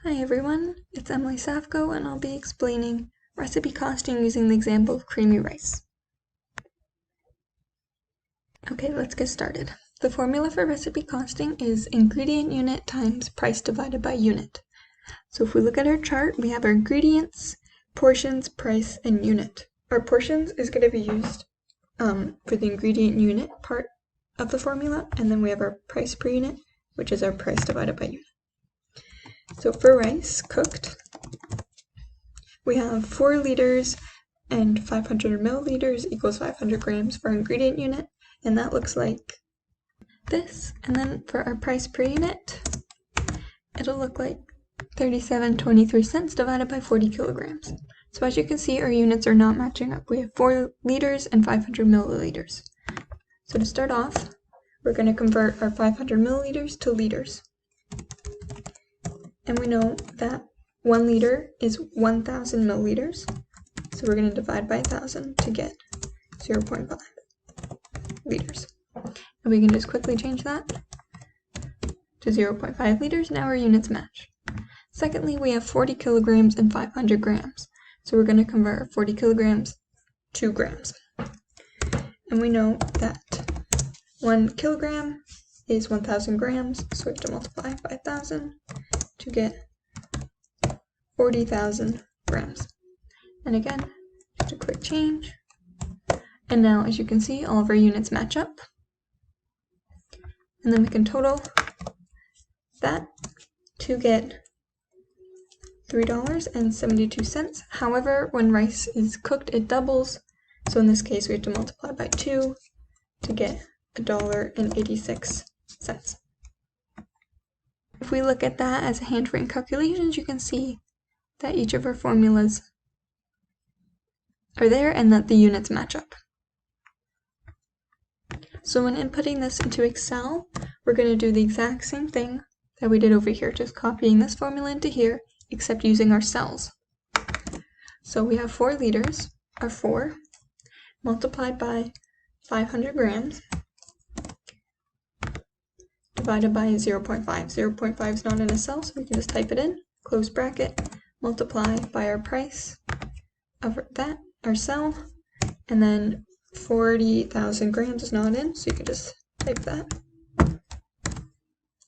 Hi everyone, it's Emily Safko and I'll be explaining recipe costing using the example of creamy rice. Okay, let's get started. The formula for recipe costing is ingredient unit times price divided by unit. So if we look at our chart, we have our ingredients, portions, price, and unit. Our portions is going to be used for the ingredient unit part of the formula, and then we have our price per unit, which is our price divided by unit. So for rice cooked, we have 4 liters and 500 milliliters equals 500 grams for our ingredient unit, and that looks like this. And then for our price per unit, it'll look like 37.23 cents divided by 40 kilograms. So as you can see, our units are not matching up. We have 4 liters and 500 milliliters. So to start off, we're going to convert our 500 milliliters to liters. And we know that 1 liter is 1,000 milliliters. So we're going to divide by 1,000 to get 0.5 liters. And we can just quickly change that to 0.5 liters. Now our units match. Secondly, we have 40 kilograms and 500 grams. So we're going to convert 40 kilograms to grams. And we know that 1 kilogram is 1,000 grams. So we have to multiply by 1,000 to get 40,000 grams. And again, just a quick change. And now, as you can see, all of our units match up. And then we can total that to get $3.72. However, when rice is cooked, it doubles. So in this case, we have to multiply by 2 to get $1.86. If we look at that as handwritten calculations, you can see that each of our formulas are there and that the units match up. So when inputting this into Excel, we're going to do the exact same thing that we did over here, just copying this formula into here, except using our cells. So we have 4 liters, or 4, multiplied by 500 grams, divided by 0.5. 0.5 is not in a cell, so we can just type it in, close bracket, multiply by our price of that, our cell, and then 40,000 grams is not in, so you can just type that.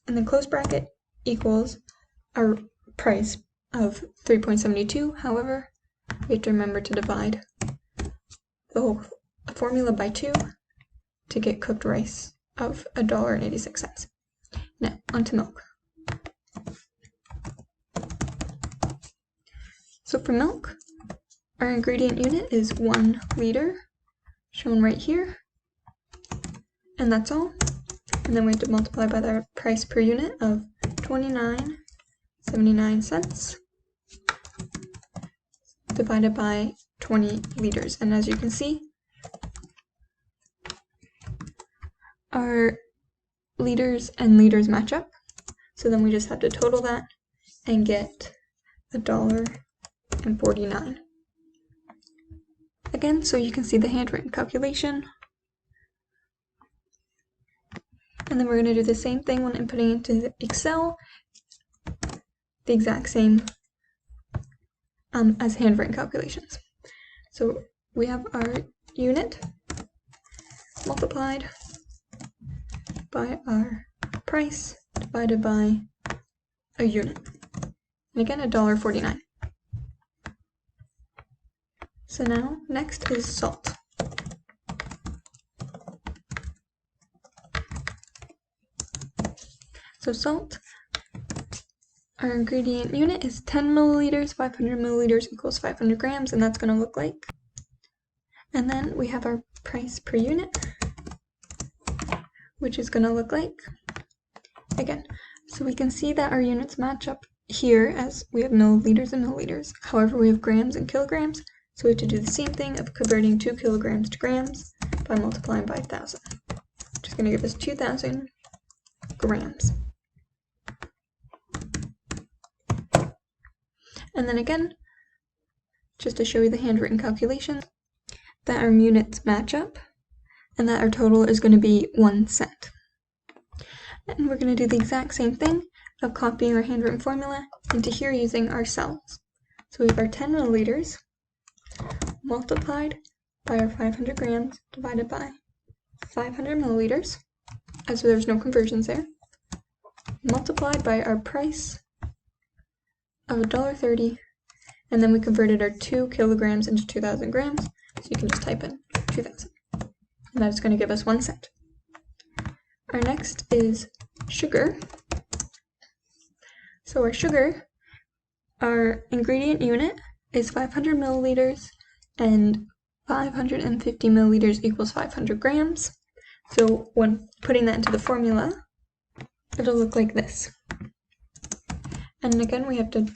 And then close bracket equals our price of 3.72. However, we have to remember to divide the whole formula by 2 to get cooked rice of $1.86. Now, onto milk. So for milk, our ingredient unit is 1 liter, shown right here, and that's all. And then we have to multiply by the price per unit of 29.79 cents divided by 20 liters. And as you can see, our liters and liters match up. So then we just have to total that and get $1.49. Again, so you can see the handwritten calculation. And then we're going to do the same thing when inputting into Excel, the exact same as handwritten calculations. So we have our unit multiplied by our price divided by a unit. And again, $1.49. So now, next is salt. So salt, our ingredient unit is 10 milliliters, 500 milliliters equals 500 grams, and that's going to look like. And then we have our price per unit, which is going to look like, again, so we can see that our units match up here as we have milliliters and milliliters. However, we have grams and kilograms, so we have to do the same thing of converting 2 kilograms to grams by multiplying by 1,000, which is going to give us 2,000 grams. And then again, just to show you the handwritten calculation, that our units match up and that our total is going to be 1 cent. And we're going to do the exact same thing, of copying our handwritten formula into here using our cells. So we have our 10 milliliters multiplied by our 500 grams divided by 500 milliliters, as there's no conversions there, multiplied by our price of $1.30, and then we converted our 2 kilograms into 2,000 grams, so you can just type in 2,000, and that's going to give us 1 cent. Our next is sugar. So our sugar, our ingredient unit is 500 milliliters, and 550 milliliters equals 500 grams. So when putting that into the formula, it'll look like this. And again, we have to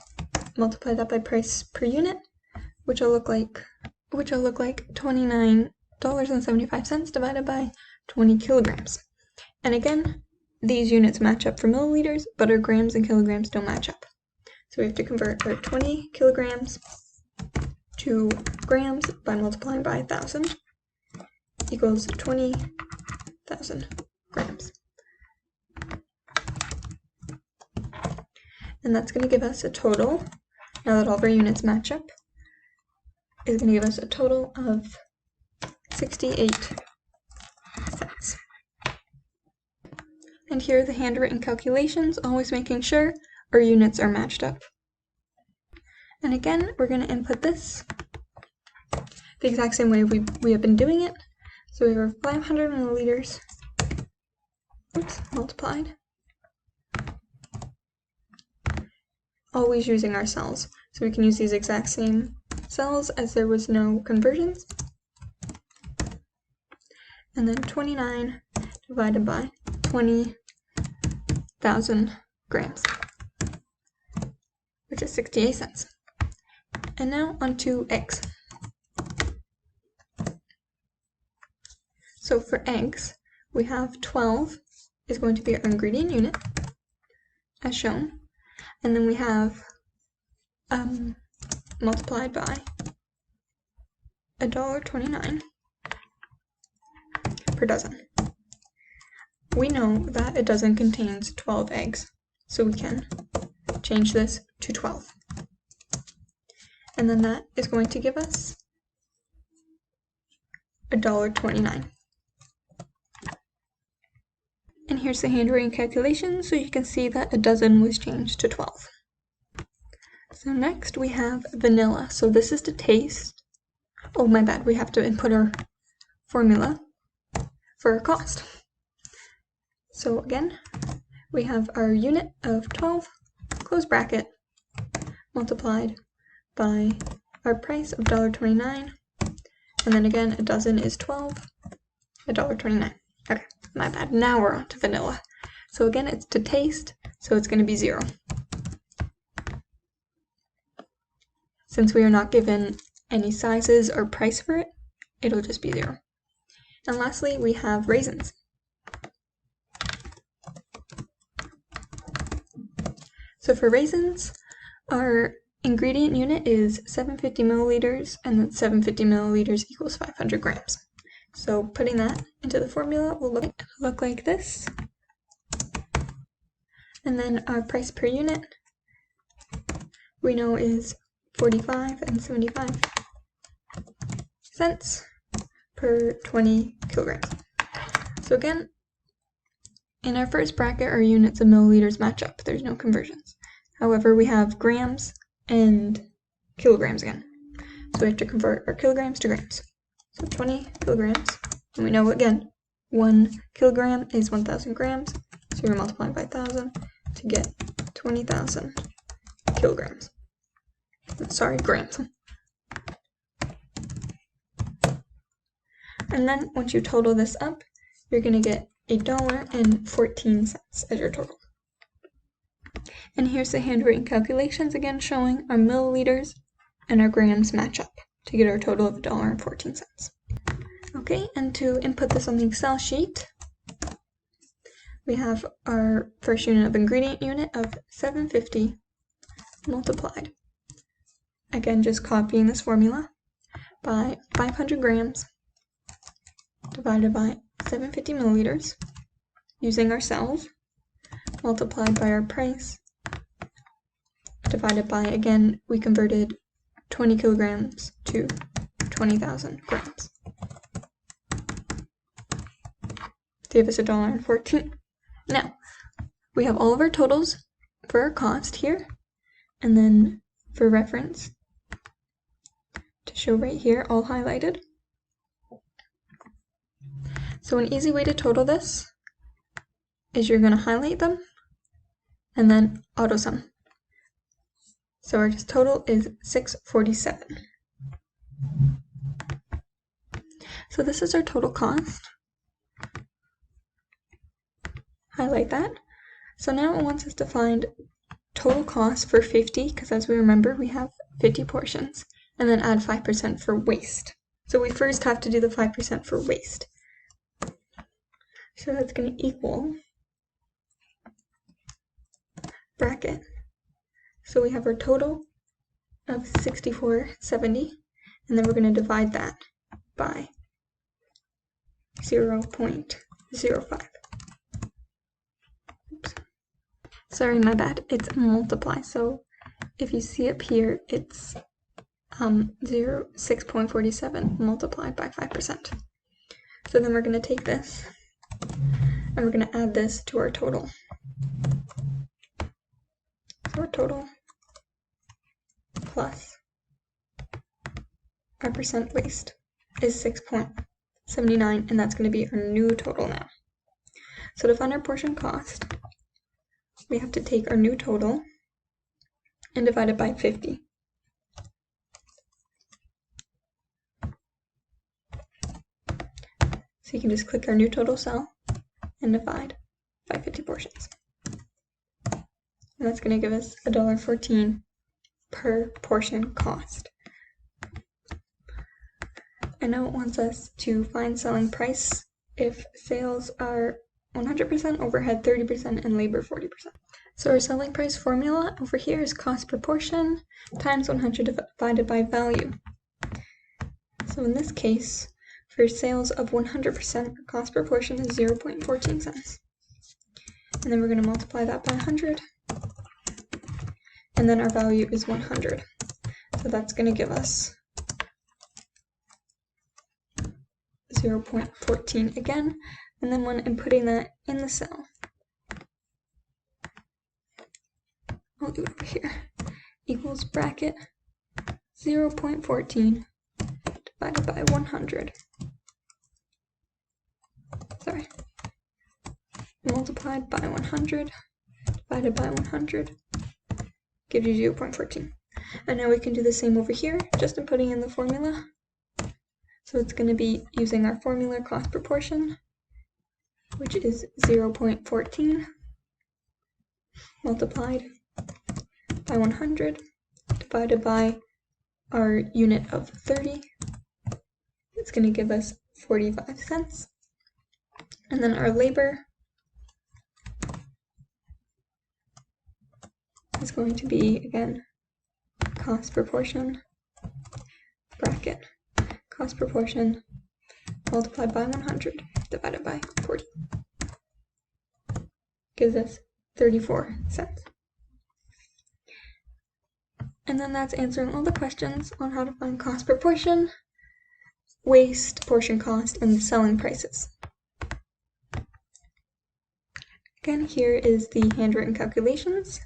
multiply that by price per unit, which will look like $29.75 divided by 20 kilograms. And again, these units match up for milliliters, but our grams and kilograms don't match up. So we have to convert our 20 kilograms to grams by multiplying by 1,000 equals 20,000 grams. And that's going to give us a total, now that all of our units match up, is going to give us a total of 68 cents. And here are the handwritten calculations, always making sure our units are matched up. And again, we're going to input this the exact same way we have been doing it. So we have 500 milliliters multiplied, always using our cells. So we can use these exact same cells as there was no conversions. And then 29 divided by 20,000 grams, which is 68 cents. And now onto eggs. So for eggs, we have 12 is going to be our ingredient unit, as shown. And then we have multiplied by $1.29 per dozen. We know that a dozen contains 12 eggs, so we can change this to 12. And then that is going to give us $1.29. And here's the handwritten calculation, so you can see that a dozen was changed to 12. So next we have vanilla. So this is to taste. Oh, my bad, we have to input our formula for our cost. So again, we have our unit of 12, close bracket, multiplied by our price of $1.29, and then again, a dozen is 12, $1.29. Okay, my bad. Now we're on to vanilla. So again, it's to taste, so it's going to be 0. Since we are not given any sizes or price for it, it'll just be 0. And lastly, we have raisins. So for raisins, our ingredient unit is 750 milliliters, and then 750 milliliters equals 500 grams. So putting that into the formula will look like this. And then our price per unit we know is 45 and 75 cents per 20 kilograms. So again, in our first bracket, our units of milliliters match up. There's no conversions. However, we have grams and kilograms again. So we have to convert our kilograms to grams. So 20 kilograms, and we know again, 1 kilogram is 1,000 grams, so you're multiplying by 1,000 to get 20,000 kilograms. Sorry, grams. And then once you total this up, you're going to get $1.14 as your total. And here's the handwritten calculations again showing our milliliters and our grams match up to get our total of $1.14. Okay, and to input this on the Excel sheet, we have our first unit of ingredient unit of 750 multiplied. Again, just copying this formula by 500 grams divided by 750 milliliters using our cells, multiplied by our price divided by, again, we converted 20 kilograms to 20,000 grams. Gave us $1.14. Now, we have all of our totals for our cost here, and then for reference, to show right here, all highlighted. So an easy way to total this is you're going to highlight them and then auto sum. So our total is $6.47. So this is our total cost. Highlight that. So now it wants us to find total cost for 50, because as we remember, we have 50 portions, and then add 5% for waste. So we first have to do the 5% for waste. So that's going to equal bracket. So we have our total of $64.70, and then we're going to divide that by 0.05. Oops. Sorry, my bad. It's multiply. So if you see up here, it's 6.47 multiplied by 5%. So then we're going to take this and we're going to add this to our total. So our total plus our percent waste is 6.79, and that's going to be our new total now. So to find our portion cost, we have to take our new total and divide it by 50. So you can just click our new total cell and divide by 50 portions. And that's going to give us $1.14 per portion cost. And now it wants us to find selling price if sales are 100%, overhead 30%, and labor 40%. So our selling price formula over here is cost per portion times 100 divided by value. So in this case, for sales of 100%, our cost per portion is 0.14 cents. And then we're going to multiply that by 100. And then our value is 100. So that's going to give us 0.14 again. And then when I'm putting that in the cell, I'll do it over here, equals bracket 0.14 divided by 100. Sorry. Multiplied by 100 divided by 100 gives you 0.14. And now we can do the same over here, just in putting in the formula. So it's going to be using our formula cost per portion, which is 0.14 multiplied by 100 divided by our unit of 30. It's going to give us 45 cents. And then our labor is going to be, again, cost per portion, bracket, cost per portion multiplied by 100 divided by 40. Gives us 34 cents. And then that's answering all the questions on how to find cost per portion, waste, portion cost, and the selling prices. Again, here is the handwritten calculations,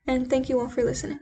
and thank you all for listening.